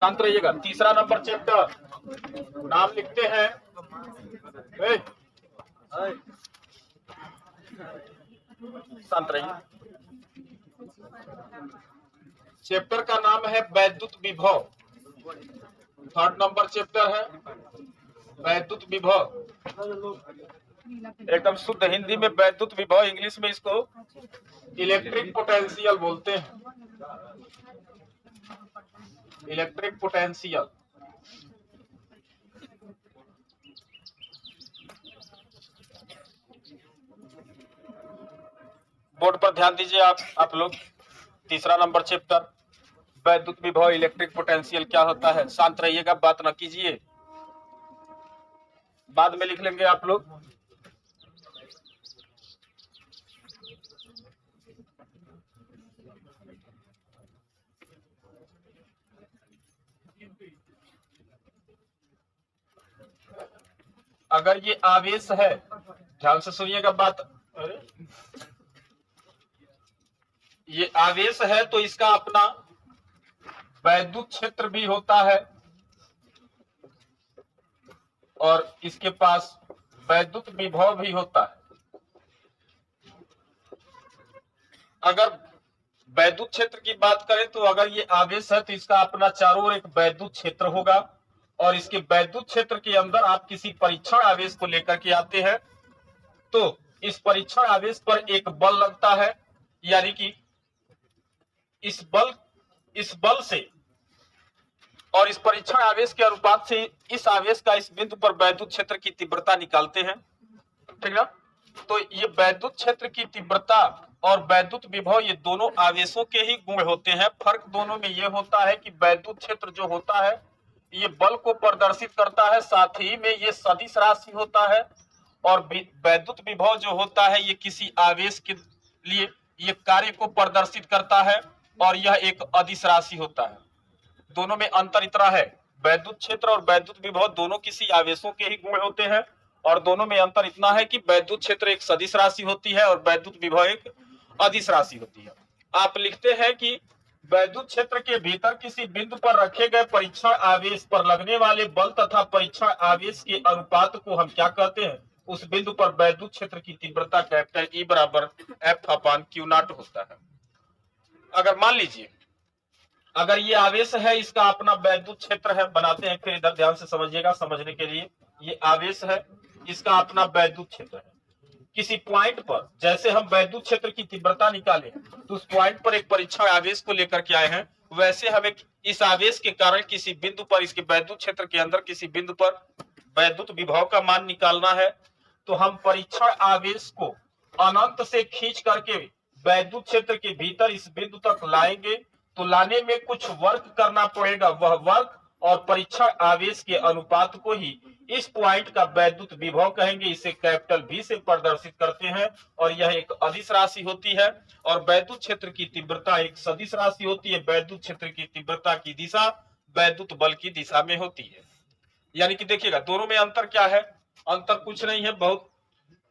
शांत रहिएगा। तीसरा नंबर चैप्टर नाम लिखते हैं। शांत रहिए। चैप्टर का नाम है वैद्युत विभव। थर्ड नंबर चैप्टर है वैद्युत विभव। एकदम शुद्ध हिंदी में वैद्युत विभव, इंग्लिश में इसको इलेक्ट्रिक पोटेंशियल बोलते हैं। Electric potential. बोर्ड पर ध्यान दीजिए आप लोग। तीसरा नंबर चैप्टर वैद्युत विभव इलेक्ट्रिक पोटेंशियल क्या होता है। शांत रहिएगा, बात न कीजिए, बाद में लिख लेंगे आप लोग। अगर ये आवेश है, ध्यान से सुनिएगा बात। ये आवेश है तो इसका अपना वैद्युत क्षेत्र भी होता है और इसके पास वैद्युत विभव भी होता है। अगर वैद्युत क्षेत्र की बात करें तो अगर ये आवेश है तो इसका अपना चारों ओर एक वैद्युत क्षेत्र होगा और इसके वैद्युत क्षेत्र के अंदर आप किसी परीक्षण आवेश को लेकर के आते हैं तो इस परीक्षण आवेश पर एक बल लगता है, यानी कि इस बल से और इस परीक्षण आवेश के अनुपात से इस आवेश का इस बिंदु पर वैद्युत क्षेत्र की तीव्रता निकालते हैं, ठीक ना। तो ये वैद्युत क्षेत्र की तीव्रता और वैद्युत विभव ये दोनों आवेशों के ही गुण होते हैं। फर्क दोनों में ये होता है कि वैद्युत क्षेत्र जो होता है ये बल को प्रदर्शित करता है, साथ ही में ये सदिश राशि होता है, और वैद्युत विभव जो होता है ये किसी आवेश के लिए ये कार्य को प्रदर्शित करता है और यह एक अदिश राशि होता है। दोनों में अंतर इतना है, वैद्युत क्षेत्र और वैद्युत विभव दोनों किसी आवेशों के ही गुण होते हैं और दोनों में अंतर इतना है कि वैद्युत क्षेत्र एक सदिश राशि होती है और वैद्युत विभव एक अदिश राशि होती है। आप लिखते हैं कि वैद्युत क्षेत्र के भीतर किसी बिंदु पर रखे गए परीक्षण आवेश पर लगने वाले बल तथा परीक्षण आवेश के अनुपात को हम क्या कहते हैं, उस बिंदु पर वैद्युत क्षेत्र की तीव्रता कैपिटल E बराबर F/Q0 होता है। अगर मान लीजिए अगर ये आवेश है, इसका अपना वैद्युत क्षेत्र है, बनाते हैं फिर इधर ध्यान से समझिएगा समझने के लिए। ये आवेश है, इसका अपना वैद्युत क्षेत्र है। किसी पॉइंट पर जैसे हम वैद्युत क्षेत्र की तीव्रता निकाले तो उस पॉइंट पर एक परीक्षण आवेश को लेकर के आए हैं, वैसे हमें इस आवेश के कारण किसी बिंदु पर इसके वैद्युत क्षेत्र के अंदर किसी बिंदु पर वैद्युत विभव का मान निकालना है। तो हम परीक्षण आवेश को अनंत से खींच करके वैद्युत क्षेत्र के भीतर इस बिंदु तक लाएंगे तो लाने में कुछ वर्क करना पड़ेगा। वह वर्क और परीक्षण आवेश के अनुपात को ही इस पॉइंट का वैद्युत विभव कहेंगे। इसे कैपिटल V से प्रदर्शित करते हैं और यह एक अदिश राशि होती है और वैद्युत क्षेत्र की तीव्रता एक सदिश राशि होती है। वैद्युत क्षेत्र की तीव्रता की दिशा वैद्युत बल की दिशा में होती है। यानी कि देखिएगा दोनों में अंतर क्या है, अंतर कुछ नहीं है, बहुत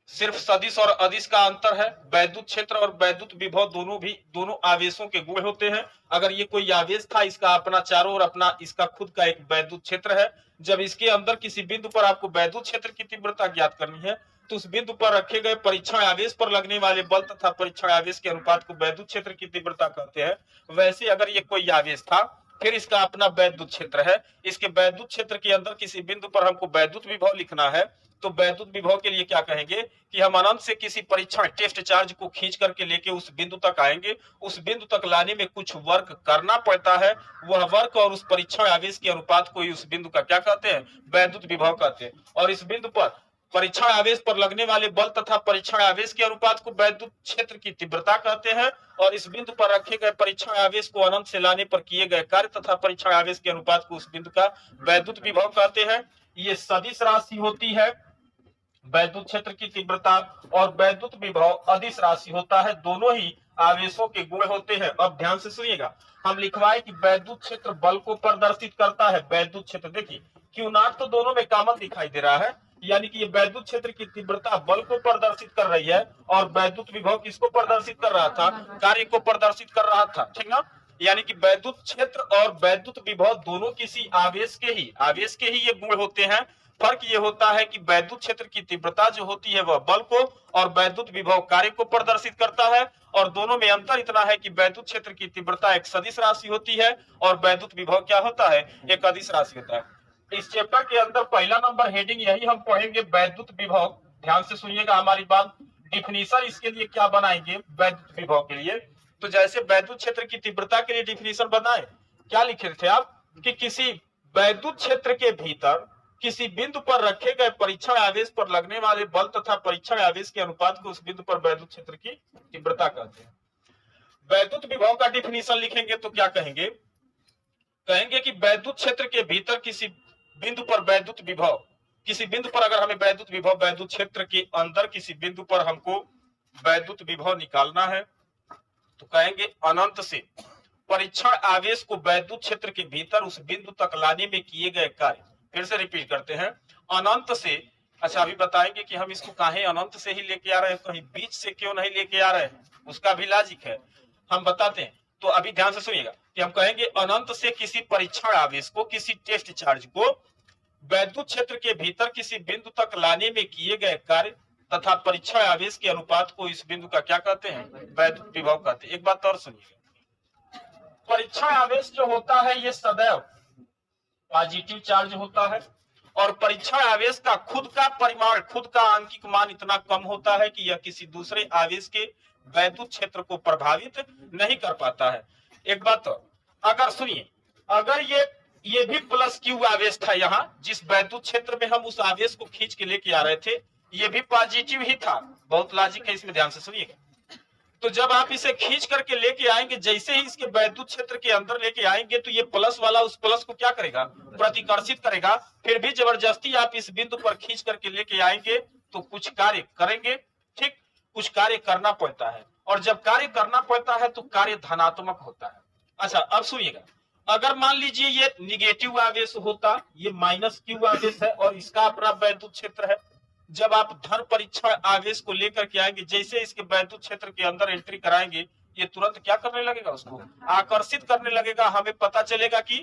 सिर्फ सदिश और अदिश का अंतर है। वैद्युत क्षेत्र और वैद्युत विभव दोनों आवेशों के गुण होते हैं। अगर ये कोई आवेश था, इसका अपना चारों ओर अपना इसका खुद का एक वैद्युत क्षेत्र है। जब इसके अंदर किसी बिंदु पर आपको वैद्युत क्षेत्र की तीव्रता ज्ञात करनी है तो उस बिंदु पर रखे गए परीक्षण आवेश पर लगने वाले बल तथा परीक्षण आवेश के अनुपात को वैद्युत क्षेत्र की तीव्रता कहते हैं। वैसे अगर ये कोई आवेश था, फिर इसका अपना वैद्युत क्षेत्र है, इसके वैद्युत क्षेत्र के अंदर किसी बिंदु पर हमको वैद्युत विभव लिखना है तो वैद्युत विभव के लिए क्या कहेंगे कि हम अनंत से किसी परीक्षण टेस्ट चार्ज को खींच करके लेके उस बिंदु तक आएंगे। उस बिंदु तक लाने में कुछ वर्क करना पड़ता है, वह वर्क और उस परीक्षण आवेश के अनुपात को ही उस बिंदु का क्या कहते हैं, वैद्युत विभव कहते हैं। और इस बिंदु पर परीक्षण आवेश पर लगने वाले बल तथा परीक्षण आवेश के अनुपात को वैद्युत क्षेत्र की तीव्रता कहते हैं और इस बिंदु पर रखे गए परीक्षण आवेश को अनंत से लाने पर किए गए कार्य तथा परीक्षण आवेश के अनुपात को उस बिंदु का वैद्युत विभव कहते हैं। ये सदिश राशि होती है वैद्युत क्षेत्र की तीव्रता और वैद्युत विभव अदिश राशि होता है। दोनों ही आवेशों के गुण होते हैं। अब ध्यान से सुनिएगा, हम लिखवाए कि वैद्युत क्षेत्र बल को प्रदर्शित करता है। वैद्युत क्षेत्र देखिए Q0 तो दोनों में कॉमन दिखाई दे रहा है, यानी कि ये वैद्युत क्षेत्र की तीव्रता बल को प्रदर्शित कर रही है और वैद्युत विभव किसको प्रदर्शित कर रहा था, कार्य को प्रदर्शित कर रहा था, ठीक ना। यानी कि वैद्युत क्षेत्र और वैद्युत विभव दोनों किसी आवेश के ही ये गुण होते हैं। फर्क ये होता है कि वैद्युत क्षेत्र की तीव्रता जो होती है वह बल को और वैद्युत विभव कार्य को प्रदर्शित करता है, और दोनों में अंतर इतना है कि वैद्युत क्षेत्र की तीव्रता एक सदिश राशि होती है और वैद्युत विभव क्या होता है, एक अदिश राशि होता है। इस चैप्टर के अंदर पहला नंबर हेडिंग यही हम पढ़ेंगे, वैद्युत विभव। ध्यान से सुनिएगा हमारी बात। डिफिनीशन इसके लिए क्या बनाएंगे वैद्युत विभव के लिए, तो जैसे वैद्युत क्षेत्र की तीव्रता के लिए डिफिनीशन बनाए, क्या लिखे थे आप कि किसी वैद्युत क्षेत्र के भीतर किसी बिंदु पर रखे गए परीक्षण आवेश पर लगने वाले बल तथा परीक्षण आवेश के अनुपात को उस बिंदु पर वैद्युत क्षेत्र की तीव्रता कहते हैं। वैद्युत विभव का डिफिनीशन लिखेंगे तो क्या कहेंगे, कहेंगे कि वैद्युत क्षेत्र के भीतर किसी बिंदु पर वैद्युत विभव, किसी बिंदु पर अगर हमें वैद्युत विभव, वैद्युत क्षेत्र के अंदर किसी बिंदु पर हमको वैद्युत विभव निकालना है, तो कहेंगे अनंत से परीक्षण आवेश को वैद्युत क्षेत्र के भीतर उस बिंदु तक लाने में किए गए कार्य। फिर से रिपीट करते हैं, अनंत से। अच्छा, अभी बताएंगे कि हम इसको काहे अनंत से ही लेके आ रहे हैं, कहीं बीच से क्यों नहीं लेके आ रहे हैं, उसका भी लॉजिक है, हम बताते हैं। तो अभी ध्यान से सुनिएगा कि हम कहेंगे अनंत से किसी परीक्षण आवेश को, किसी टेस्ट चार्ज को वैद्युत क्षेत्र के भीतर किसी बिंदु तक लाने में किए गए कार्य तथा परीक्षण आवेश के अनुपात को इस बिंदु का क्या कहते हैं, वैद्युत विभव कहते हैं। एक बात और सुनिएगा, परीक्षण आवेश जो होता है ये सदैव पॉजिटिव चार्ज होता है और परीक्षण आवेश का खुद का परिमाण, खुद का आंकिक मान इतना कम होता है कि यह किसी दूसरे आवेश के वैद्युत क्षेत्र को प्रभावित नहीं कर पाता है। एक बात और, अगर सुनिए, अगर ये भी प्लस क्यू आवेश था, यहाँ जिस वैद्युत क्षेत्र में हम उस आवेश को खींच के लेके आ रहे थे, ये भी पॉजिटिव ही था। बहुत लॉजिक है इसमें, ध्यान से सुनिएगा। तो जब आप इसे खींच करके लेके आएंगे, जैसे ही इसके वैद्युत क्षेत्र के अंदर लेके आएंगे, तो ये प्लस वाला उस प्लस को क्या करेगा, प्रतिकर्षित करेगा। फिर भी जबरदस्ती आप इस बिंदु पर खींच करके लेके आएंगे तो कुछ कार्य करेंगे, ठीक, कुछ कार्य करना पड़ता है, और जब कार्य करना पड़ता है तो कार्य धनात्मक होता है। अच्छा, अब सुनिएगा, अगर मान लीजिए ये निगेटिव आवेश होता, ये माइनस क्यू आवेश है और इसका अपना वैद्युत क्षेत्र है, जब आप धन परीक्षण आवेश को लेकर के आएंगे, जैसे इसके वैद्युत क्षेत्र के अंदर एंट्री कराएंगे, ये तुरंत क्या करने लगेगा, उसको आकर्षित करने लगेगा। हमें पता चलेगा कि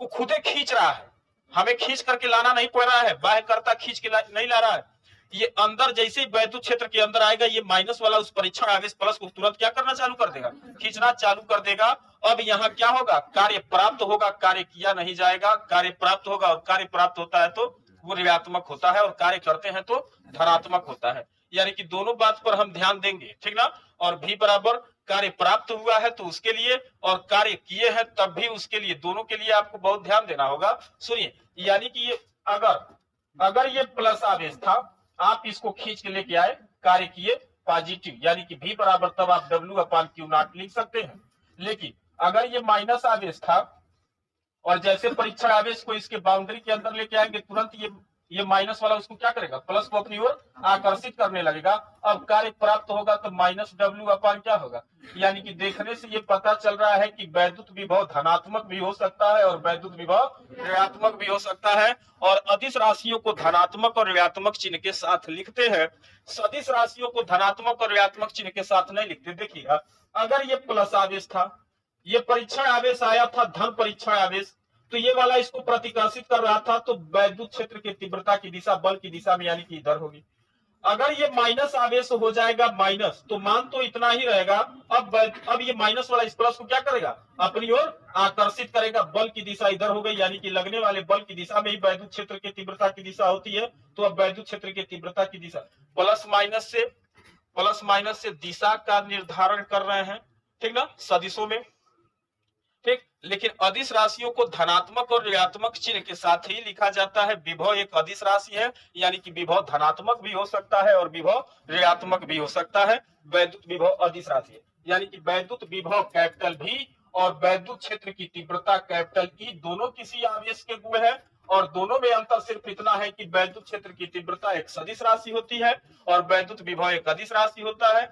वो खुदे खींच रहा है, हमें खींच करके लाना नहीं पड़ रहा है, बाह्य कर्ता खींच के नहीं ला रहा है। ये अंदर जैसे ही वैद्युत क्षेत्र के अंदर आएगा, ये माइनस वाला उस परीक्षण आवेश प्लस को तुरंत क्या करना चालू कर देगा, खींचना चालू कर देगा। अब यहाँ क्या होगा, कार्य प्राप्त होगा, कार्य किया नहीं जाएगा, कार्य प्राप्त होगा, और कार्य प्राप्त होता है तो वो ऋणात्मक होता है, और कार्य करते हैं तो धनात्मक होता है। यानी कि दोनों बात पर हम ध्यान देंगे, ठीक ना। और भी बराबर कार्य प्राप्त हुआ है तो उसके लिए, और कार्य किए हैं तब भी उसके लिए, दोनों के लिए आपको बहुत ध्यान देना होगा। सुनिए, यानी कि ये अगर ये प्लस आवेश था, आप इसको खींच के लेके आए, कार्य किए पॉजिटिव, यानी कि V बराबर तब आप W/Q0 लिख सकते हैं। लेकिन अगर ये माइनस आवेश था और जैसे परीक्षण आवेश को इसके बाउंड्री के अंदर लेके आएंगे, तुरंत ये माइनस वाला उसको क्या करेगा, प्लस को अपनी ओर आकर्षित करने लगेगा। अब कार्य प्राप्त होगा तो -W/ क्या होगा, यानी कि देखने से ये पता चल रहा है कि वैद्युत विभव धनात्मक भी हो सकता है और वैद्युत विभव ऋणात्मक भी हो सकता है। और अदिश राशियों को धनात्मक और ऋणात्मक चिन्ह के साथ लिखते हैं, सदिश राशियों को धनात्मक और ऋणात्मक चिन्ह के साथ नहीं लिखते। देखिएगा, अगर ये प्लस आवेश था, ये परीक्षण आवेश आया था धन परीक्षण आवेश, तो ये वाला इसको प्रतिकर्षित कर रहा था, तो वैद्युत क्षेत्र की तीव्रता की दिशा बल की दिशा में यानी कि इधर होगी। अगर ये माइनस आवेश हो जाएगा माइनस, तो मान तो इतना ही रहेगा। अब ये माइनस वाला इस प्लस को क्या करेगा, अपनी ओर आकर्षित करेगा, बल की दिशा इधर हो गई, यानी कि लगने वाले बल की दिशा में ही वैद्युत क्षेत्र की तीव्रता की दिशा होती है। तो अब वैद्युत क्षेत्र की तीव्रता की दिशा प्लस माइनस से दिशा का निर्धारण कर रहे हैं, ठीक ना, सदिशों में, ठीक। लेकिन अदिश राशियों को धनात्मक और ऋणात्मक चिन्ह के साथ ही लिखा जाता है। विभव एक अदिश राशि है, यानी कि विभव धनात्मक भी हो सकता है और विभव ऋणात्मक भी हो सकता है। वैद्युत विभव अदिश राशि है, यानी कि वैद्युत विभव कैपिटल V और वैद्युत क्षेत्र की तीव्रता कैपिटल E दोनों किसी आवेश के गुण है, और दोनों में अंतर सिर्फ इतना है कि वैद्युत क्षेत्र की तीव्रता एक सदिश राशि होती है और वैद्युत विभव एक अदिश राशि होता है।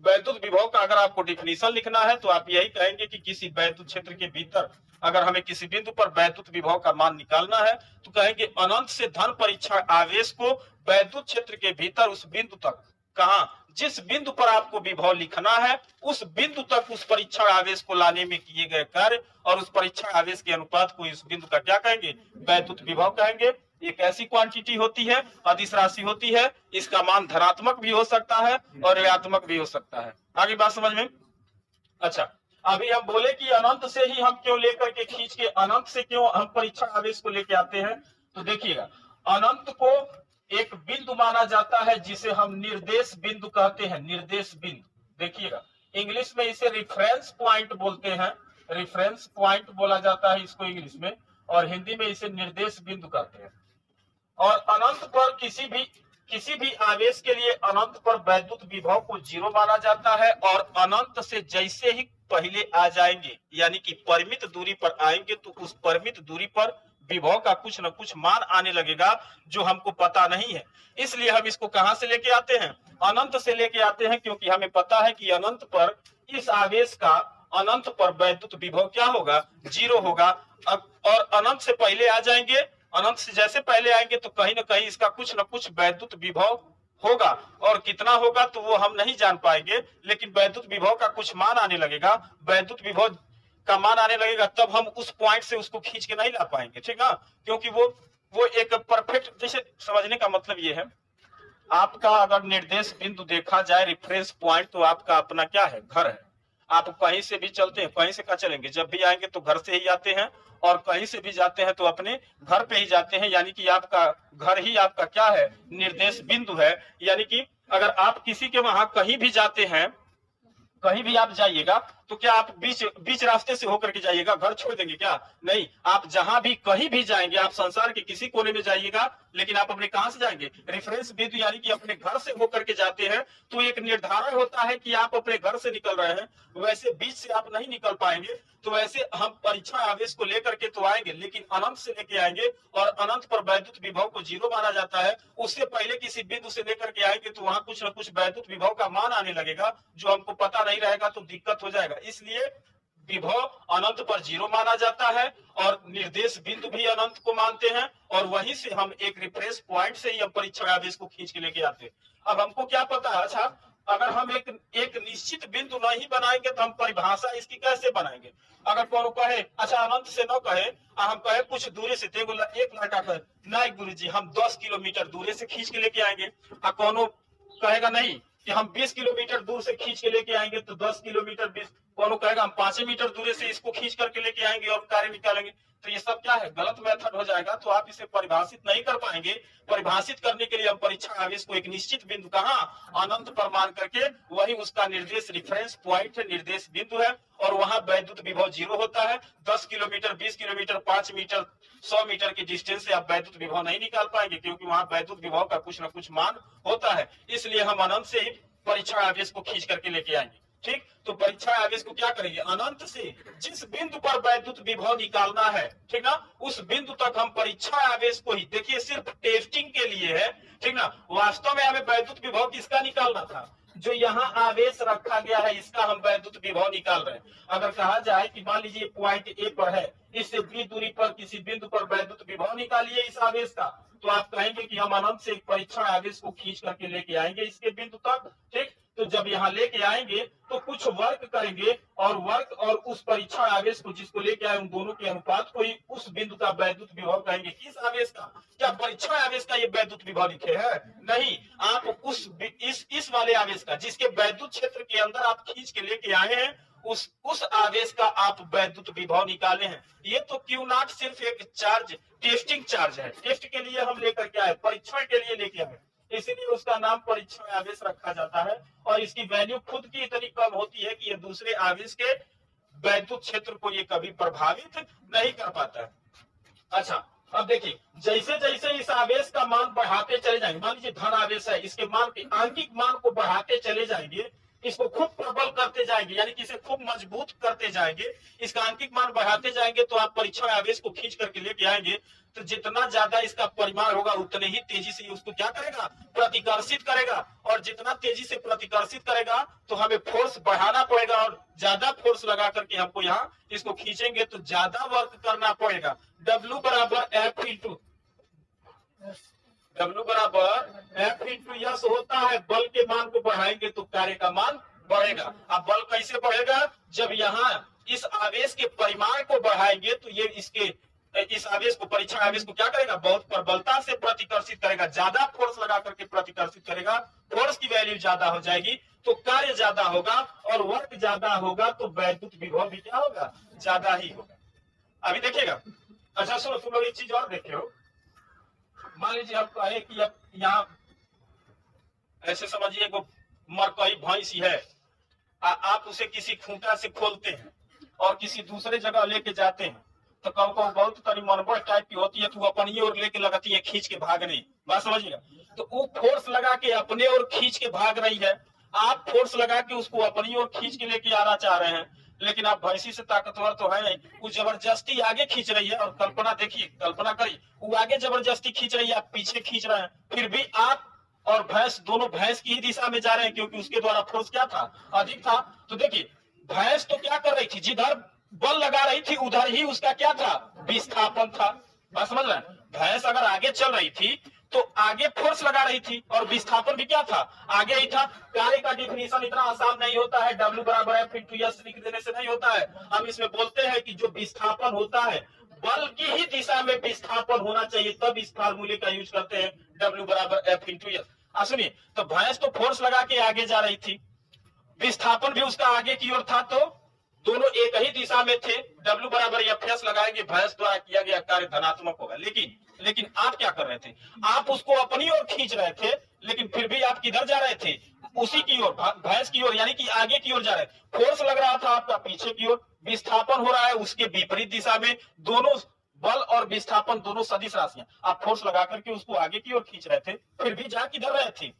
वैद्युत विभव का अगर आपको डिफिनीशन लिखना है तो आप यही कहेंगे कि किसी वैद्युत क्षेत्र के भीतर अगर हमें किसी बिंदु पर वैद्युत विभव का मान निकालना है, तो कहेंगे अनंत से धन परीक्षण आवेश को वैद्युत क्षेत्र के भीतर उस बिंदु तक कहां, जिस बिंदु पर आपको विभव लिखना है उस बिंदु तक उस परीक्षण आवेश को लाने में किए गए कार्य और उस परीक्षण आवेश के अनुपात को इस बिंदु का क्या कहेंगे, वैद्युत विभव कहेंगे। एक ऐसी क्वांटिटी होती है, अदिश राशि होती है, इसका मान धनात्मक भी हो सकता है और ऋणात्मक भी हो सकता है। आगे बात समझ में। अच्छा, अभी हम बोले कि अनंत से ही हम क्यों लेकर के खींच के अनंत से क्यों हम परीक्षण आवेश को लेके आते हैं, तो देखिएगा अनंत को एक बिंदु माना जाता है जिसे हम निर्देश बिंदु कहते हैं। निर्देश बिंदु देखिएगा, इंग्लिश में इसे रेफरेंस पॉइंट बोलते हैं, रेफरेंस पॉइंट बोला जाता है इसको इंग्लिश में, और हिंदी में इसे निर्देश बिंदु कहते हैं। और अनंत पर किसी भी आवेश के लिए अनंत पर वैद्युत विभव को 0 माना जाता है, और अनंत से जैसे ही पहले आ जाएंगे यानी कि परिमित दूरी पर आएंगे तो उस परिमित दूरी पर विभव का कुछ न कुछ मान आने लगेगा जो हमको पता नहीं है। इसलिए हम इसको कहां से लेके आते हैं, अनंत से लेके आते हैं, क्योंकि हमें पता है कि अनंत पर इस आवेश का अनंत पर वैद्युत विभव क्या होगा, 0 होगा। और अनंत से पहले आ जाएंगे, अनंत से जैसे पहले आएंगे तो कहीं ना कहीं इसका कुछ न कुछ वैद्युत विभव होगा, और कितना होगा तो वो हम नहीं जान पाएंगे, लेकिन वैद्युत विभव का कुछ मान आने लगेगा। वैद्युत विभव का मान आने लगेगा तब हम उस पॉइंट से उसको खींच के नहीं ला पाएंगे, ठीक ना, क्योंकि वो एक परफेक्ट, जैसे समझने का मतलब ये है, आपका अगर निर्देश बिंदु देखा जाए रेफरेंस पॉइंट, तो आपका अपना क्या है, घर है। आप कहीं से भी चलते हैं, कहीं से कहाँ चलेंगे, जब भी आएंगे तो घर से ही आते हैं, और कहीं से भी जाते हैं तो अपने घर पे ही जाते हैं, यानी कि आपका घर ही आपका क्या है, निर्देश बिंदु है। यानी कि अगर आप किसी के वहां कहीं भी जाते हैं, कहीं भी आप जाइएगा तो क्या आप बीच रास्ते से होकर के जाइएगा, घर छोड़ देंगे क्या, नहीं, आप जहां भी कहीं भी जाएंगे, आप संसार के किसी कोने में जाइएगा, लेकिन आप अपने कहां से जाएंगे, रेफरेंस बिंदु यानी कि अपने घर से होकर के जाते हैं। तो एक निर्धारण होता है कि आप अपने घर से निकल रहे हैं, वैसे बीच से आप नहीं निकल पाएंगे। तो वैसे हम परीक्षण आवेश को लेकर के तो आएंगे, लेकिन अनंत से लेके आएंगे, और अनंत पर वैद्युत विभव को 0 माना जाता है। उससे पहले किसी बिंदु से लेकर के आएंगे तो वहां कुछ न कुछ वैद्युत विभव का मान आने लगेगा जो हमको पता नहीं रहेगा, तो दिक्कत हो जाएगा। इसलिए विभव अनंत पर 0 माना जाता है, और निर्देश बिंदु भी अनंत को मानते हैं, और वहीं से हम एक रेफरेंस पॉइंट से ही हम परीक्षण आवेश को खींच के लेके आते हैं। अब हमको क्या पता है, अच्छा अगर हम एक निश्चित बिंदु नहीं बनाएंगे तो हम परिभाषा इसकी कैसे बनाएंगे। अगर कोनो कहे, अच्छा अनंत से न कहे, हम कहे कुछ दूरी से, एक लड़का कहे नहीं गुरुजी हम 10 किलोमीटर दूरी से खींच के लेके आएंगे, और कोनो कहेगा नहीं कि हम 20 किलोमीटर दूर से खींच के लेके आएंगे, तो 10 किलोमीटर 20, कोनो कहेगा हम 5 मीटर दूरी से इसको खींच करके लेके आएंगे और कार्य निकालेंगे, तो ये सब क्या है, गलत मेथड हो जाएगा। तो आप इसे परिभाषित नहीं कर पाएंगे। परिभाषित करने के लिए हम परीक्षण आवेश को एक निश्चित बिंदु कहां, अनंत पर मान करके, वही उसका निर्देश रेफरेंस पॉइंट है, निर्देश बिंदु है, और वहां वैद्युत विभव 0 होता है। 10 किलोमीटर 20 किलोमीटर 5 मीटर 100 मीटर की डिस्टेंस से आप वैद्युत विभव नहीं निकाल पाएंगे, क्योंकि वहां वैद्युत विभव का कुछ न कुछ मान होता है। इसलिए हम अनंत से ही परीक्षण आवेश को खींच करके लेके आएंगे, ठीक। तो परीक्षण आवेश को क्या करेंगे, अनंत से जिस बिंदु पर वैद्युत विभव निकालना है, ठीक ना, उस बिंदु तक हम परीक्षण आवेश को ही, देखिए सिर्फ टेस्टिंग के लिए है, ठीक ना, वास्तव में हमें वैद्युत विभव किसका निकालना था, जो यहाँ आवेश रखा गया है इसका हम वैद्युत विभव निकाल रहे हैं। अगर कहा जाए कि मान लीजिए पॉइंट ए पर है, इससे बी दूरी पर किसी बिंदु पर वैद्युत विभव निकालिए इस आवेश का, तो आप कहेंगे कि हम अनंत से एक परीक्षण आवेश को खींच करके लेके आएंगे इसके बिंदु तक, ठीक। तो जब यहाँ लेके आएंगे तो कुछ वर्क करेंगे, और वर्क और उस परीक्षण आवेश को जिसको लेके आए उन दोनों के अनुपात को ही उस बिंदु का वैद्युत विभव कहेंगे। किस आवेश का, क्या परीक्षण आवेश का ये वैद्युत विभव लिखे है, नहीं, आप इस वाले आवेश का जिसके वैद्युत क्षेत्र के अंदर आप खींच के लेके आए हैं, उस आवेश का आप वैद्युत विभव निकाले हैं। ये तो क्यू नॉट सिर्फ एक चार्ज, टेस्टिंग चार्ज है, टेस्ट के लिए हम लेकर के आए, परीक्षण के लिए लेके आए, इसीलिए उसका नाम परीक्षण आवेश रखा जाता है। और इसकी वैल्यू खुद की इतनी कम होती है कि ये दूसरे आवेश के वैद्युत क्षेत्र को ये कभी प्रभावित नहीं कर पाता है। अच्छा, अब देखिए जैसे जैसे इस आवेश का मान बढ़ाते चले जाएंगे, मान लीजिए धन आवेश है, इसके मान के आंकिक मान को बढ़ाते चले जाएंगे, इसको खूब प्रबल करते जाएंगे, यानी कि इसे खूब मजबूत करते जाएंगे, इसका आंकिक मान बढ़ाते जाएंगे, तो आप परीक्षण आवेश को खींच करके लेके आएंगे, तो जितना ज्यादा इसका परिमाण होगा उतने ही तेजी से उसको क्या करेगा, प्रतिकर्षित करेगा, और जितना तेजी से प्रतिकर्षित करेगा तो हमें फोर्स बढ़ाना पड़ेगा, और ज्यादा फोर्स लगा करके हमको यहाँ इसको खींचेंगे तो ज्यादा वर्क करना पड़ेगा। W बराबर F इंटू W बराबर F इंटू यस होता है बल के मान को बढ़ाएंगे तो कार्य का मान बढ़ेगा। अब बल कैसे बढ़ेगा? जब यहाँ इस आवेश के परिमाण को बढ़ाएंगे तो ये इस आवेश को, परीक्षण आवेश को क्या करेगा? बहुत प्रबलता से प्रतिकर्षित करेगा, ज्यादा फोर्स लगा करके प्रतिकर्षित करेगा, फोर्स की वैल्यू ज्यादा हो जाएगी तो कार्य ज्यादा होगा, और वर्क ज्यादा होगा तो वैद्युत विभव भी क्या होगा? ज्यादा ही होगा। अभी देखिएगा। अच्छा सुनो, तुम लोग एक चीज और देखे हो। मान लीजिए आप कहे कि अब यहाँ ऐसे समझिए को मरकई भैंस है, आप उसे किसी खूंटा से खोलते हैं और किसी दूसरे जगह लेके जाते हैं तो कहो बहुत तरी मनबड़ टाइप की होती है, तो अपनी ओर लेके लगती है खींच के भागने। बात समझिएगा। तो वो फोर्स लगा के अपने ओर खींच के भाग रही है, आप फोर्स लगा के उसको अपनी ओर खींच के लेके आना चाह रहे हैं, लेकिन आप भैंसी से ताकतवर तो है नहीं, वो जबरदस्ती आगे खींच रही है। और कल्पना देखिए, कल्पना करिए, वो आगे जबरदस्ती खींच रही है, आप पीछे खींच रहे हैं, फिर भी आप और भैंस दोनों भैंस की ही दिशा में जा रहे हैं, क्योंकि उसके द्वारा फोर्स क्या था? अधिक था। तो देखिए भैंस तो क्या कर रही थी? जिधर बल लगा रही थी उधर ही उसका क्या था? विस्थापन था। बात समझ रहे हैं? भैंस अगर आगे चल रही थी तो आगे फोर्स लगा रही थी और विस्थापन भी क्या था? आगे ही था। कार्य का डिफिनीशन इतना आसान नहीं होता है, W बराबर F इंटू S लिख देने से नहीं होता है। हम इसमें बोलते हैं कि जो विस्थापन होता है, बल की ही दिशा में विस्थापन होना चाहिए, तब इस फार्मूले का यूज करते हैं, W बराबर F इंटू S। सुनिए, तो भैंस तो फोर्स लगा के आगे जा रही थी, विस्थापन भी उसका आगे की ओर था, तो दोनों एक ही दिशा में थे। W बराबर FS लगाएंगे, भैंस द्वारा किया गया कार्य धनात्मक होगा। लेकिन आप क्या कर रहे थे? आप उसको अपनी ओर खींच रहे थे, लेकिन फिर भी आप किधर जा रहे थे? उसी की ओर, भैंस की ओर, यानी कि आगे की ओर जा रहे थे। फोर्स लग रहा था आपका पीछे की ओर, विस्थापन हो रहा है उसके विपरीत दिशा में। दोनों बल और विस्थापन दोनों सदिश राशियां, आप फोर्स लगा करके उसको आगे की ओर खींच रहे थे, फिर भी जा किधर रहे थे?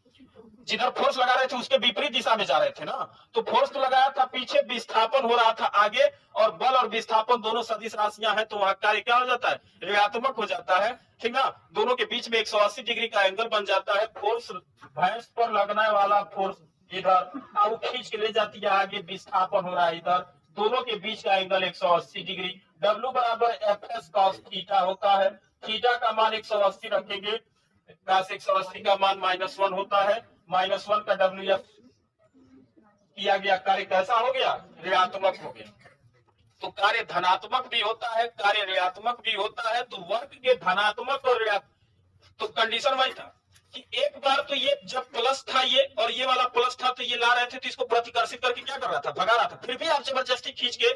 जिधर फोर्स लगा रहे थे उसके विपरीत दिशा में जा रहे थे ना। तो फोर्स तो लगाया था पीछे, विस्थापन हो रहा था आगे, और बल और विस्थापन दोनों सदिश राशियां हैं, तो वहां कार्य क्या हो जाता है? ऋणात्मक हो जाता है। ठीक ना? दोनों के बीच में 180 डिग्री का एंगल बन जाता है। फोर्स, भैंस पर लगने वाला फोर्स इधर, वो खींच के ले जाती है आगे, विस्थापन हो रहा है इधर, दोनों के बीच का एंगल 180 डिग्री। W बराबर FS cos थीटा होता है। थीटा का मान 180 रखेंगे, 180 का मान -1 होता है। -1 का WF किया गया कार्य कैसा हो गया? ऋणात्मक हो गया। तो कार्य धनात्मक भी होता है, कार्य ऋणात्मक भी होता है। तो वर्क के धनात्मक और ऋणात्मक, तो कंडीशन वही था कि एक बार तो ये जब प्लस था ये, और ये वाला प्लस था, तो ये ला रहे थे, तो इसको प्रतिकर्षित करके क्या कर रहा था? भगा रहा था। फिर भी आप जबरदस्ती खींच के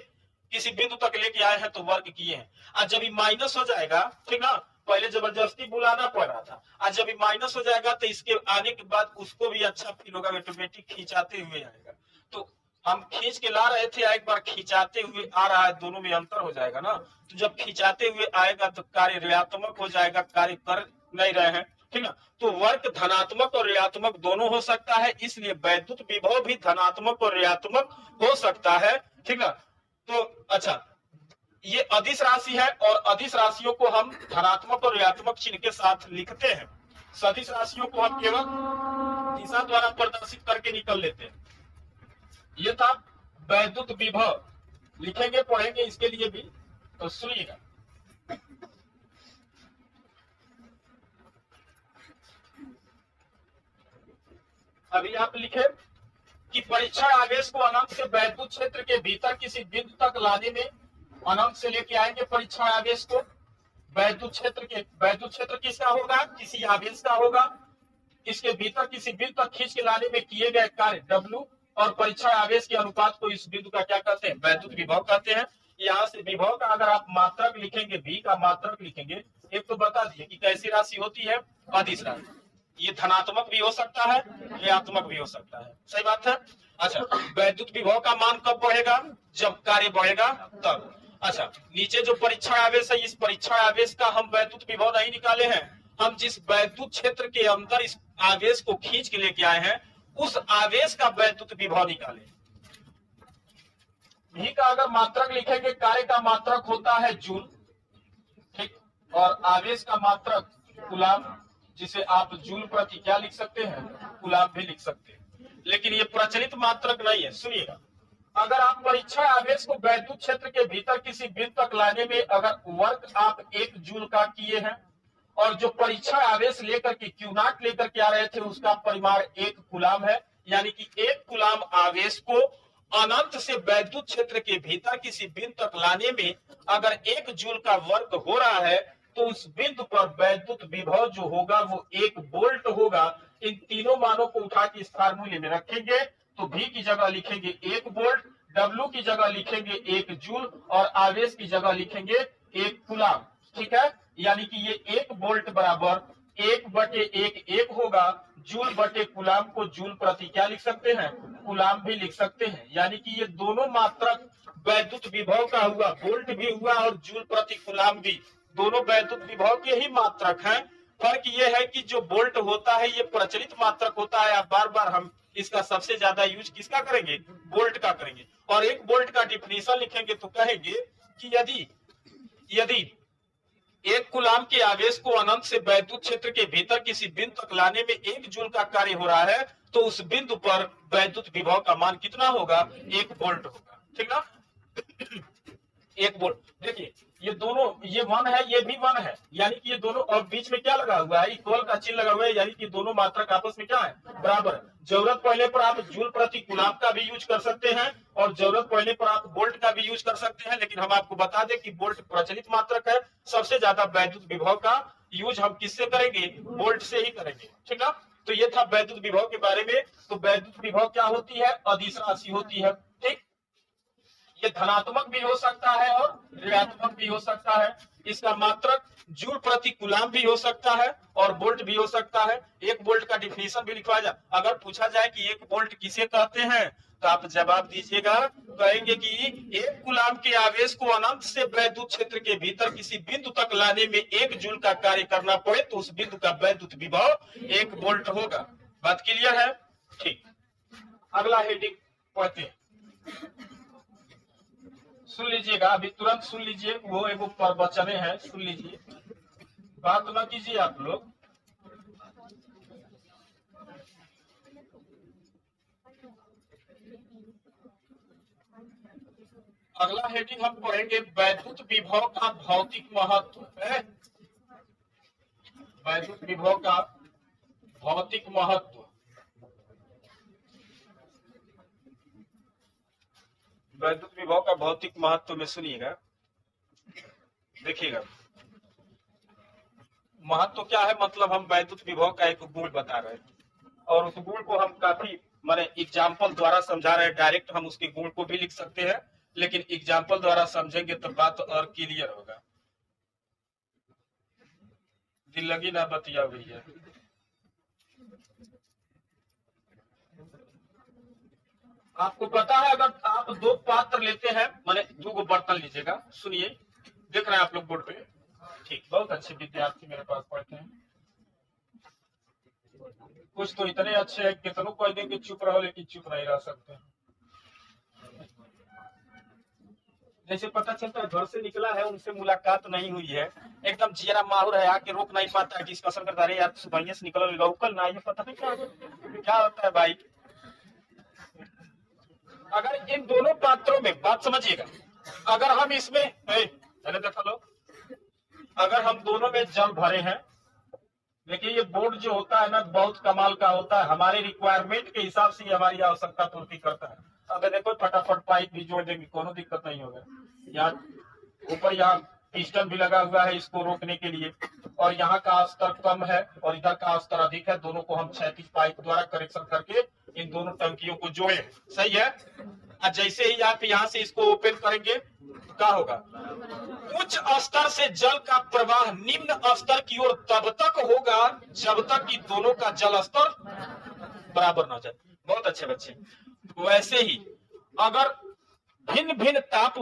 किसी बिंदु तक लेके आए हैं तो वर्क किए हैं। आज जब ये माइनस हो जाएगा, ठीक ना, पहले जबरदस्ती बुलाना पड़ रहा था, आज जब ये माइनस हो जाएगा तो इसके आने के बाद उसको भी अच्छा फील होगा, ऑटोमेटिक खिंचाते हुए आएगा। तो हम खींच के ला रहे थे, एक बार खिंचाते हुए आ रहा है, दोनों में अंतर हो जाएगा ना। तो जब खिंचाते हुए आएगा तो कार्य ऋणात्मक हो जाएगा, कार्य कर नहीं रहे हैं, ठीक ना। तो वर्क धनात्मक और ऋणात्मक दोनों हो सकता है, इसलिए वैद्युत विभव भी धनात्मक और ऋणात्मक हो सकता है, ठीक ना। तो अच्छा, ये अदिश राशि है, और अदिश राशियों को हम धनात्मक और ऋणात्मक चिन्ह के साथ लिखते हैं। सदिश राशियों को हम केवल दिशा द्वारा प्रदर्शित करके निकल लेते हैं। ये था वैद्युत विभव, लिखेंगे पढ़ेंगे इसके लिए भी, तो सुनिएगा। अभी आप लिखे कि परीक्षण आवेश को अनंत से वैद्युत क्षेत्र के भीतर किसी बिंदु तक लाने में, अनंत से लेके आएंगे परीक्षण आवेश को वैद्युत क्षेत्र किसका होगा? किसी आवेश का होगा। इसके भीतर किसी बिंदु तक खींच के लाने में किए गए कार्य W और परीक्षण आवेश के अनुपात को इस बिंदु का क्या कहते हैं? वैद्युत विभव कहते हैं। यहाँ से विभव का अगर आप मात्रक लिखेंगे, V का मात्रक लिखेंगे, एक तो बता दिए कि कैसी राशि होती है? अदिश राशि। ये धनात्मक भी हो सकता है, ऋणात्मक भी हो सकता है, सही बात है। अच्छा, वैद्युत विभव का मान कब बढ़ेगा? जब कार्य बढ़ेगा तब। अच्छा, नीचे जो परीक्षण आवेश है, इस परीक्षण आवेश का हम वैद्युत विभव नहीं निकाले हैं, हम जिस वैद्युत क्षेत्र के अंदर इस आवेश को खींच के लेके आए हैं, उस आवेश का वैद्युत विभव निकाले। भी का अगर मात्रक लिखेंगे, कार्य का मात्रक होता है जूल, ठीक, और आवेश का मात्रक कूलाम, जिसे आप जूल प्रति क्या लिख सकते हैं? कूलाम भी लिख सकते हैं, लेकिन ये प्रचलित मात्रक नहीं है। सुनिएगा, अगर आप परीक्षण आवेश को वैद्युत क्षेत्र के भीतर किसी बिंदु तक लाने में अगर वर्क आप 1 जूल का किए हैं, और जो परीक्षण आवेश लेकर के Q0 लेकर के आ रहे थे उसका परिमाण 1 कूलाम है, यानी कि 1 कूलाम आवेश को अनंत से वैद्युत क्षेत्र के भीतर किसी बिंदु तक लाने में अगर 1 जूल का वर्क हो रहा है तो उस बिंदु पर वैद्युत विभव जो होगा वो 1 वोल्ट होगा। इन तीनों मानों को उठा के इस फार्मूले में रखेंगे तो V की जगह लिखेंगे 1 वोल्ट, W की जगह लिखेंगे 1 जूल और आवेश की जगह लिखेंगे 1 कूलाम। ठीक है, यानी कि ये 1 वोल्ट बराबर 1/1 होगा। जूल बटे कूलाम को जूल प्रति क्या लिख सकते हैं, कूलाम भी लिख सकते हैं। यानी कि ये दोनों मात्रक वैद्युत विभव का हुआ, वोल्ट भी हुआ और जूल प्रति कूलाम भी, दोनों वैद्युत विभव के ही मात्रक हैं। फर्क ये है कि जो वोल्ट होता है ये प्रचलित मात्रक होता है। अब बार बार हम इसका सबसे ज्यादा यूज किसका करेंगे, वोल्ट का करेंगे। और 1 वोल्ट का डिफिनेशन लिखेंगे तो कहेंगे कि यदि 1 कूलाम के आवेश को अनंत से वैद्युत क्षेत्र के भीतर किसी बिंदु तक लाने में 1 जूल का कार्य हो रहा है तो उस बिंदु पर वैद्युत विभव का मान कितना होगा, 1 वोल्ट होगा। ठीक ना, 1 वोल्ट। देखिए ये दोनों, ये 1 है ये भी 1 है, यानी कि ये दोनों, और बीच में क्या लगा हुआ है, इक्वल का चिन्ह लगा हुआ है, यानी कि दोनों मात्रक आपस में क्या है, बराबर। जरूरत पड़ने पर आप जूल प्रति कूलाम का भी यूज कर सकते हैं और जरूरत पड़ने पर आप वोल्ट का भी यूज कर सकते हैं। लेकिन हम आपको बता दें कि वोल्ट प्रचलित मात्रक है, सबसे ज्यादा वैद्युत विभव का यूज हम किससे करेंगे, वोल्ट से ही करेंगे। ठीक है, तो ये था वैद्युत विभव के बारे में। तो वैद्युत विभव क्या होती है, अदिश राशि होती है। ठीक, ये धनात्मक भी हो सकता है और ऋणात्मक भी हो सकता है। इसका मात्रक जूल प्रति कूलाम भी हो सकता है और वोल्ट भी हो सकता है। 1 वोल्ट का डिफिनेशन भी लिखवाया जाए। अगर पूछा जाए कि 1 वोल्ट किसे कहते हैं तो आप जवाब दीजिएगा, कहेंगे कि 1 कूलाम के आवेश को अनंत से वैद्युत क्षेत्र के भीतर किसी बिंदु तक लाने में 1 जूल का कार्य करना पड़े तो उस बिंदु का वैद्युत विभव 1 वोल्ट होगा। बात क्लियर है। ठीक, अगला हेडिंग पढ़ते हैं, सुन लीजिएगा, अभी तुरंत सुन लीजिए, वो एगो प्रवचने है, सुन लीजिए, बात न कीजिए आप लोग। अगला हेडिंग हम पढ़ेंगे वैद्युत विभव का भौतिक महत्व है। वैद्युत विभव का भौतिक महत्व। वैद्युत विभव का भौतिक महत्व में सुनिएगा, देखिएगा महत्व क्या है। मतलब हम वैद्युत विभव का एक गुण बता रहे हैं और उस गुण को हम काफी माने एग्जाम्पल द्वारा समझा रहे हैं। डायरेक्ट हम उसके गुण को भी लिख सकते हैं, लेकिन एग्जाम्पल द्वारा समझेंगे तो बात और क्लियर होगा। दिल लगी ना बतिया हुई है। आपको पता है, अगर आप 2 पात्र लेते हैं, माने 2 बर्तन लीजिएगा, सुनिए, देख रहे हैं आप लोग बोर्ड पे। ठीक, बहुत अच्छे विद्यार्थी मेरे पास पढ़ते हैं। कुछ तो इतने अच्छे हैं, कितनों कह देंगे चुप रहो, लेकिन चुप नहीं रह सकते। जैसे पता चलता है घर से निकला है, उनसे मुलाकात नहीं हुई है, एकदम जियरा माहौर है, आके रोक नहीं पाता है, डिस्कशन करता है, यार सुबह से निकल कल ना, ये पता नहीं क्या होता है भाई। अगर इन दोनों पात्रों में, बात समझिएगा, अगर हम इसमें देखा लो, अगर हम दोनों में जल भरे हैं, देखिए ये बोर्ड जो होता है ना बहुत कमाल का होता है, हमारे रिक्वायरमेंट के हिसाब से हमारी आवश्यकता पूर्ति करता है। अब देखो फटाफट पाइप भी जोड़ देंगे, कोनो दिक्कत नहीं होगा। यहाँ ऊपर यहाँ पिस्टन भी लगा हुआ है इसको रोकने के लिए, और यहाँ का स्तर कम है और इधर का स्तर अधिक है। दोनों को हम क्षैतिज पाइप द्वारा कनेक्शन करके इन दोनों टंकियों को जोड़े, सही है। और जैसे ही आप यहाँ से इसको ओपन करेंगे तो क्या होगा, उच्च स्तर से जल का प्रवाह निम्न स्तर की ओर तब तक होगा जब तक कि दोनों का जल स्तर बराबर न हो जाए। बहुत अच्छे बच्चे। वैसे ही अगर भिन्न भिन्न ताप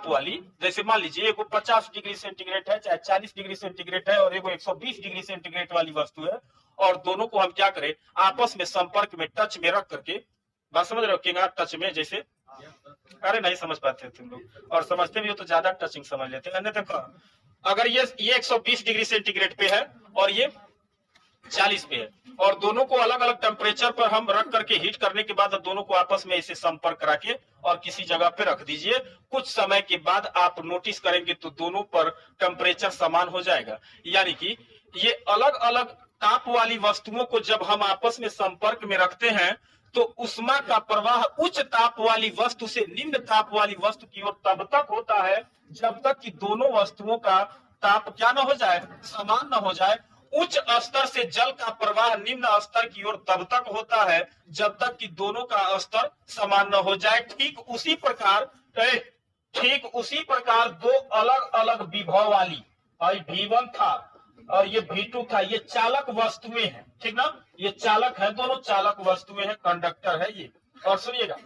वाली, जैसे मान लीजिए एगो 50 डिग्री सेंटीग्रेड है, चाहे 40 डिग्री सेंटीग्रेड है, और एगो 120 डिग्री सेंटीग्रेड वाली वस्तु है, और दोनों को हम क्या करें, आपस में संपर्क में टच में रख करके, बात समझ रहे हो किंगा, टच में, जैसे अरे नहीं समझ पाते तुम लोग, और समझते भी हो तो ज्यादा टचिंग समझ लेते हैं। देखो अगर ये 120 डिग्री सेंटीग्रेड पे है और ये 40 पे है, और दोनों को अलग अलग टेम्परेचर पर हम रख करके हीट करने के बाद दोनों को आपस में इसे संपर्क करा के और किसी जगह पे रख दीजिए। कुछ समय के बाद आप नोटिस करेंगे तो दोनों पर टेम्परेचर समान हो जाएगा। यानी कि ये अलग अलग ताप वाली वस्तुओं को जब हम आपस में संपर्क में रखते हैं तो उष्मा का प्रवाह उच्च ताप वाली वस्तु से निम्न ताप वाली वस्तु की ओर तब तक होता है जब तक कि दोनों वस्तुओं का ताप क्या न हो जाए, समान न हो जाए। उच्च स्तर से जल का प्रवाह निम्न स्तर की ओर तब तक होता है जब तक कि दोनों का स्तर समान न हो जाए। ठीक उसी प्रकार दो अलग अलग विभव वाली, और V1 था और ये V2 था, ये चालक वस्तुएं हैं, ठीक ना, ये चालक है, दोनों चालक वस्तुएं हैं, कंडक्टर है ये। और सुनिएगा,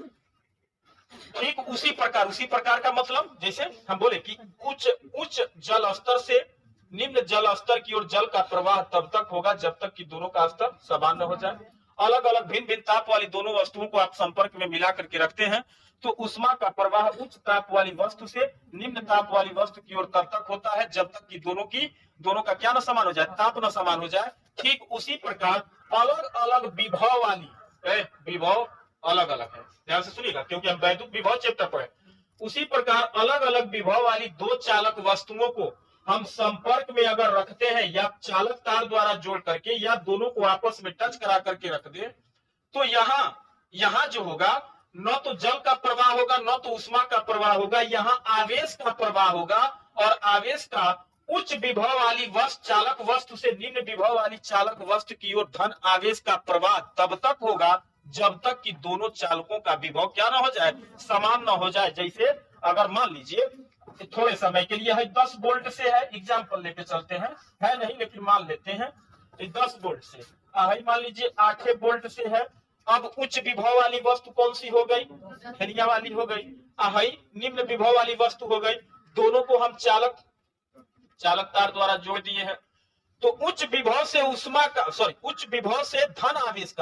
ठीक उसी प्रकार का मतलब जैसे हम बोले कि उच्च जल स्तर से निम्न जल स्तर की ओर जल का प्रवाह तब तक होगा जब तक कि दोनों का स्तर समान न हो जाए। अलग अलग भिन्न भिन्न ताप वाली दोनों वस्तुओं को आप संपर्क में मिला करके रखते हैं तो उष्मा का प्रवाह उच्च ताप वाली वस्तु से निम्न ताप वाली वस्तु की ओर तब तक होता है जब तक कि दोनों का क्या न समान हो जाए, ताप न समान हो जाए। ठीक उसी प्रकार अलग अलग विभव वाली, विभव अलग अलग है, ध्यान से सुनिएगा क्योंकि हम वैद्युत विभव चैप्टर पढ़े। उसी प्रकार अलग अलग विभव वाली दो चालक वस्तुओं को हम संपर्क में अगर रखते हैं या चालक तार द्वारा जोड़ करके या दोनों को आपस में टच करा करके रख दे तो यहाँ जो होगा न तो जल का प्रवाह होगा न तो उष्मा का प्रवाह होगा, यहाँ आवेश का प्रवाह होगा। और आवेश का उच्च विभव वाली वस्तु चालक वस्तु से निम्न विभव वाली चालक वस्तु की ओर धन आवेश का प्रवाह तब तक होगा जब तक कि दोनों चालकों का विभव क्या ना हो जाए, समान ना हो जाए। जैसे अगर मान लीजिए थोड़े समय के लिए है 10 वोल्ट से है, एग्जाम्पल लेके चलते हैं, है नहीं लेकिन मान लेते हैं 10 वोल्ट से, मान लीजिए 8 वोल्ट से है। अब उच्च विभव वाली वस्तु कौन सी हो गई, हेलिया वाली हो गई, निम्न विभव वाली वस्तु हो गई। दोनों को हम चालक तार द्वारा जोड़ दिए हैं तो उच्च विभव से धन आवेश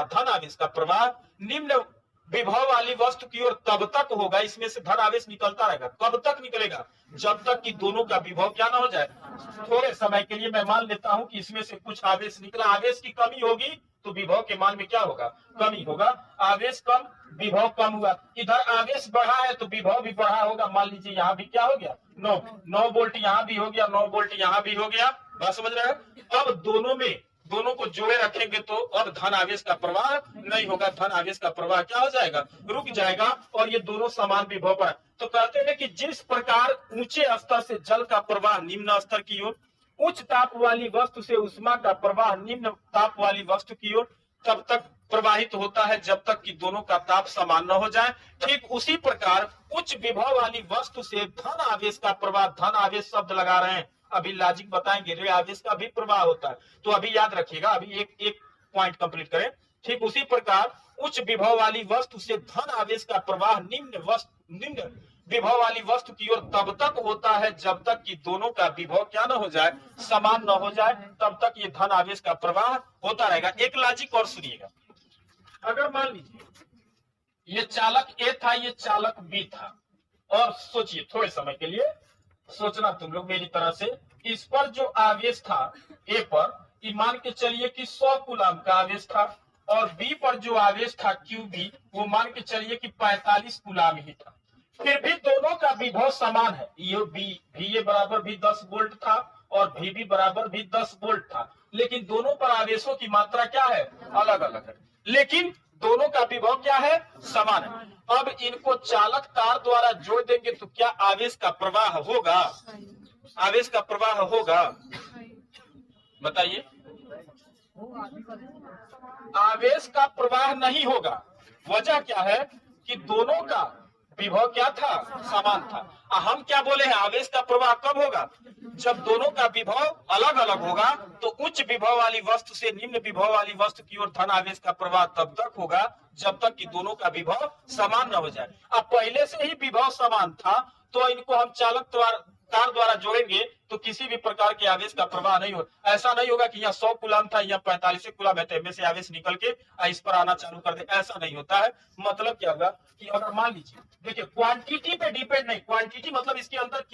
का प्रवाह निम्न विभव वाली वस्तु की ओर तब तक होगा। इसमें से धन आवेश निकलता रहेगा, कब तक निकलेगा, जब तक कि दोनों का विभव क्या ना हो जाए। थोड़े समय के लिए मैं मान लेता हूं कि इसमें से कुछ आवेश निकला, आवेश की कमी होगी तो विभव के मान में क्या होगा, कमी होगा। आवेश कम विभव कम हुआ, इधर आवेश बढ़ा है तो विभव भी बढ़ा होगा। मान लीजिए यहाँ भी क्या हो गया, 9 वोल्ट यहाँ भी हो गया, 9 वोल्ट यहाँ भी हो गया, बात समझ रहे हैं। अब दोनों को जोड़े रखेंगे तो अब धन आवेश का प्रवाह नहीं होगा, धन आवेश का प्रवाह क्या हो जाएगा, रुक जाएगा और ये दोनों समान विभव पर। तो कहते हैं कि जिस प्रकार ऊंचे स्तर से जल का प्रवाह निम्न स्तर की ओर, उच्च ताप वाली वस्तु से उष्मा का प्रवाह निम्न ताप वाली वस्तु की ओर तब तक प्रवाहित होता है जब तक कि दोनों का ताप समान न हो जाए। ठीक उसी प्रकार उच्च विभव वाली वस्तु से धन आवेश का प्रवाह, धन आवेश शब्द लगा रहे हैं, अभी लॉजिक बताएंगे, ऋण आवेश का भी प्रवाह होता है तो अभी याद रखिएगा, अभी एक पॉइंट कंप्लीट करें। ठीक उसी प्रकार उच्च विभव वाली वस्तु से धन आवेश का प्रवाह निम्न विभव वाली वस्तु की ओर तब तक होता है जब तक कि दोनों का विभव क्या न हो जाए, समान न हो जाए, तब तक ये धन आवेश का प्रवाह होता रहेगा। एक लॉजिक और सुनिएगा, अगर मान लीजिए ये चालक ए था, ये चालक बी था, और सोचिए थोड़े समय के लिए सोचना तुम लोग मेरी तरह से, इस पर जो आवेश था ए पर, मान के चलिए कि 100 कूलम का आवेश था, और बी पर जो आवेश था क्यू बी, वो मान के चलिए कि 45 कूलम ही था। फिर भी दोनों का विभव समान है, ये बराबर भी 10 वोल्ट था और भी बराबर भी 10 वोल्ट था, लेकिन दोनों पर आवेशों की मात्रा क्या है, अलग अलग है, लेकिन दोनों का विभव क्या है, समान है। अब इनको चालक तार द्वारा जोड़ देंगे तो क्या आवेश का प्रवाह होगा, आवेश का प्रवाह होगा, बताइए। आवेश का प्रवाह नहीं होगा, वजह क्या है कि दोनों का विभव क्या था, समान था। हम क्या बोले हैं, आवेश का प्रवाह कब होगा, जब दोनों का विभव अलग अलग होगा। तो उच्च विभव वाली वस्तु से निम्न विभव वाली वस्तु की ओर धन आवेश का प्रवाह तब तक होगा जब तक कि दोनों का विभव समान न हो जाए। अब पहले से ही विभव समान था तो इनको हम चालक तार द्वारा जोड़ेंगे तो किसी भी प्रकार के आवेश का प्रवाह नहीं हो। ऐसा नहीं होगा कि यहाँ 100 कूलम था, यहाँ 45 कूलम है तो इनमें से आवेश निकल के इस पर आना चालू कर दे, ऐसा नहीं होता है। मतलब क्या होगा कि अगर मान लीजिए, देखिए क्वांटिटी पे डिपेंड नहीं, क्वांटिटी मतलब इसके अंदर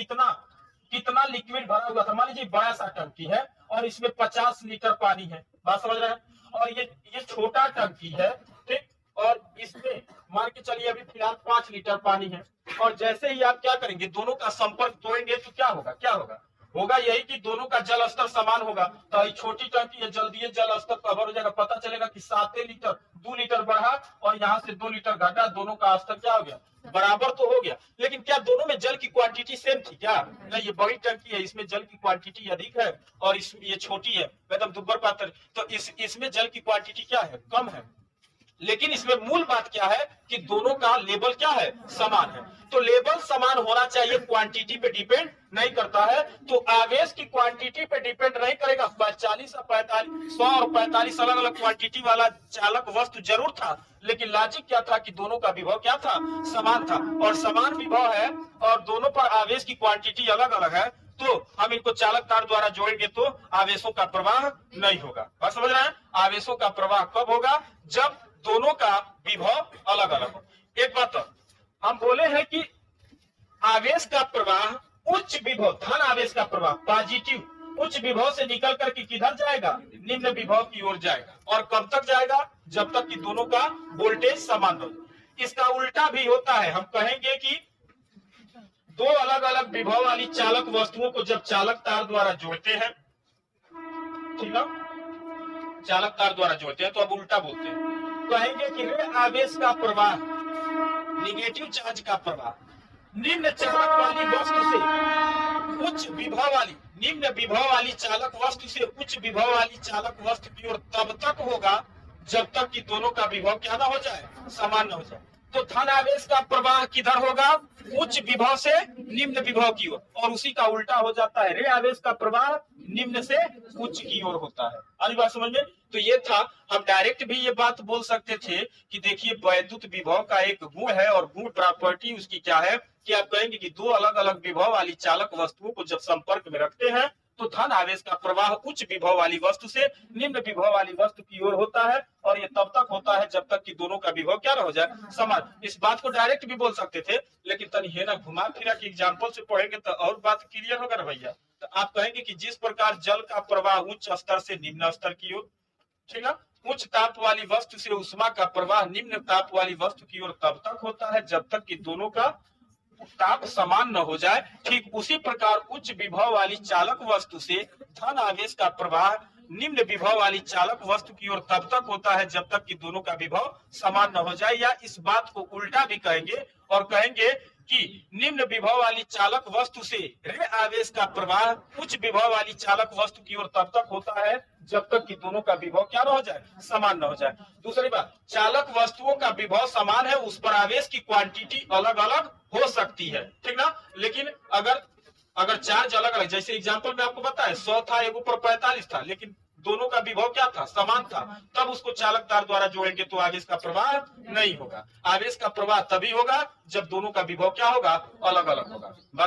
कितना लिक्विड भरा हुआ था। मान लीजिए बड़ा सा टंकी है और इसमें 50 लीटर पानी है, बात समझ रहे हैं, और ये छोटा टंकी है, ठीक, और इसमें मान के चलिए अभी फिलहाल 5 लीटर पानी है, और जैसे ही आप क्या करेंगे, दोनों का संपर्क तोड़ेंगे तो क्या होगा, होगा यही कि दोनों का जल स्तर समान होगा। तो ये छोटी टंकी है, जल्दी जल स्तर कवर हो जाएगा, पता चलेगा कि 7 लीटर 2 लीटर बढ़ा और यहाँ से 2 लीटर घटा, दोनों का स्तर क्या हो गया, बराबर तो हो गया। लेकिन क्या दोनों में जल की क्वांटिटी सेम थी क्या? नहीं, ये बड़ी टंकी है, इसमें जल की क्वांटिटी अधिक है और ये छोटी है, एकदम दुब्बर पातर, तो इसमें जल की क्वांटिटी क्या है, कम है। लेकिन इसमें मूल बात क्या है कि दोनों का लेवल क्या है, समान है। तो लेवल समान होना चाहिए, क्वांटिटी पे डिपेंड नहीं करता है। तो आवेश की क्वांटिटी पे डिपेंड नहीं करेगा। 40 और 45 100 और 45 अलग अलग क्वांटिटी वाला चालक वस्तु जरूर था, लेकिन लॉजिक क्या था कि दोनों का विभव क्या था, समान था। और समान विभव है और दोनों पर आवेश की क्वांटिटी अलग अलग है, तो हम इनको चालक तार द्वारा जोड़ेंगे तो आवेशों का प्रवाह नहीं होगा। बात समझ रहे हैं? आवेशों का प्रवाह कब होगा, जब दोनों का विभव अलग अलग हो। एक बात हम बोले हैं कि आवेश का प्रवाह उच्च विभव, धन आवेश का प्रवाह पॉजिटिव उच्च विभव से निकल करके किधर जाएगा, निम्न विभव की ओर जाएगा। और कब तक जाएगा, जब तक कि दोनों का वोल्टेज समान हो। इसका उल्टा भी होता है। हम कहेंगे कि दो अलग अलग विभव वाली चालक वस्तुओं को जब चालक तार द्वारा जोड़ते हैं, ठीक है, चालक तार द्वारा जोड़ते हैं, तो अब उल्टा बोलते हैं, कहेंगे कि ऋण आवेश का प्रवाह, निगेटिव चार्ज का प्रवाह निम्न चालक वाली वस्तु से उच्च विभव वाली, निम्न विभव वाली चालक वस्तु से उच्च विभव वाली चालक वस्तु की ओर तब तक होगा जब तक कि दोनों का विभव क्या ना हो जाए, समान न हो जाए। तो धन आवेश का प्रवाह किधर होगा, उच्च विभव से निम्न विभव की ओर, और उसी का उल्टा हो जाता है, ऋण आवेश का प्रवाह निम्न से उच्च की ओर होता है। अभी बात समझ में? तो ये था। हम डायरेक्ट भी ये बात बोल सकते थे कि देखिए वैद्युत विभव का एक गुण है, और गुण प्रॉपर्टी उसकी क्या है कि आप कहेंगे कि दो अलग अलग विभव वाली चालक वस्तुओं को जब संपर्क में रखते हैं तो धन आवेश का प्रवाह उच्च विभव वाली वस्तु से निम्न विभव वाली वस्तु की ओर होता है, और ये तब तक होता है जब तक कि दोनों का विभव क्या हो जाए, समान। इस बात को डायरेक्ट भी बोल सकते थे, लेकिन तनी है ना घुमा फिरा के एग्जाम्पल से पढ़ेंगे तो और बात क्लियर होगा ना भैया। तो आप कहेंगे कि जिस प्रकार जल का प्रवाह उच्च स्तर से निम्न स्तर की ओर, ठीक है, उच्च ताप वाली वस्तु से उष्मा का प्रवाह निम्न ताप वाली वस्तु की ओर तब तक होता है जब तक कि दोनों का ताप समान न हो जाए, ठीक उसी प्रकार उच्च विभव वाली चालक वस्तु से धन आवेश का प्रवाह निम्न विभव वाली चालक वस्तु की ओर तब तक होता है जब तक कि दोनों का विभव समान न हो जाए। या इस बात को उल्टा भी कहेंगे और कहेंगे कि निम्न विभव वाली चालक वस्तु से ऋण आवेश का प्रवाह उच्च विभव वाली चालक वस्तु की ओर तब तक होता है जब तक कि दोनों का विभव क्या न हो जाए, समान न हो जाए। दूसरी बात, चालक वस्तुओं का विभव समान है, उस पर आवेश की क्वांटिटी अलग अलग हो सकती है, ठीक ना। लेकिन अगर चार्ज अलग अलग, जैसे एग्जांपल में आपको बताया 100 था, एक ऊपर 45 था, लेकिन दोनों का विभव क्या था, समान था, तब उसको चालक तार द्वारा जोड़ेंगे तो आवेश का प्रवाह नहीं होगा। आवेश का प्रवाह तभी होगा जब दोनों का विभव क्या होगा, अलग अलग होगा।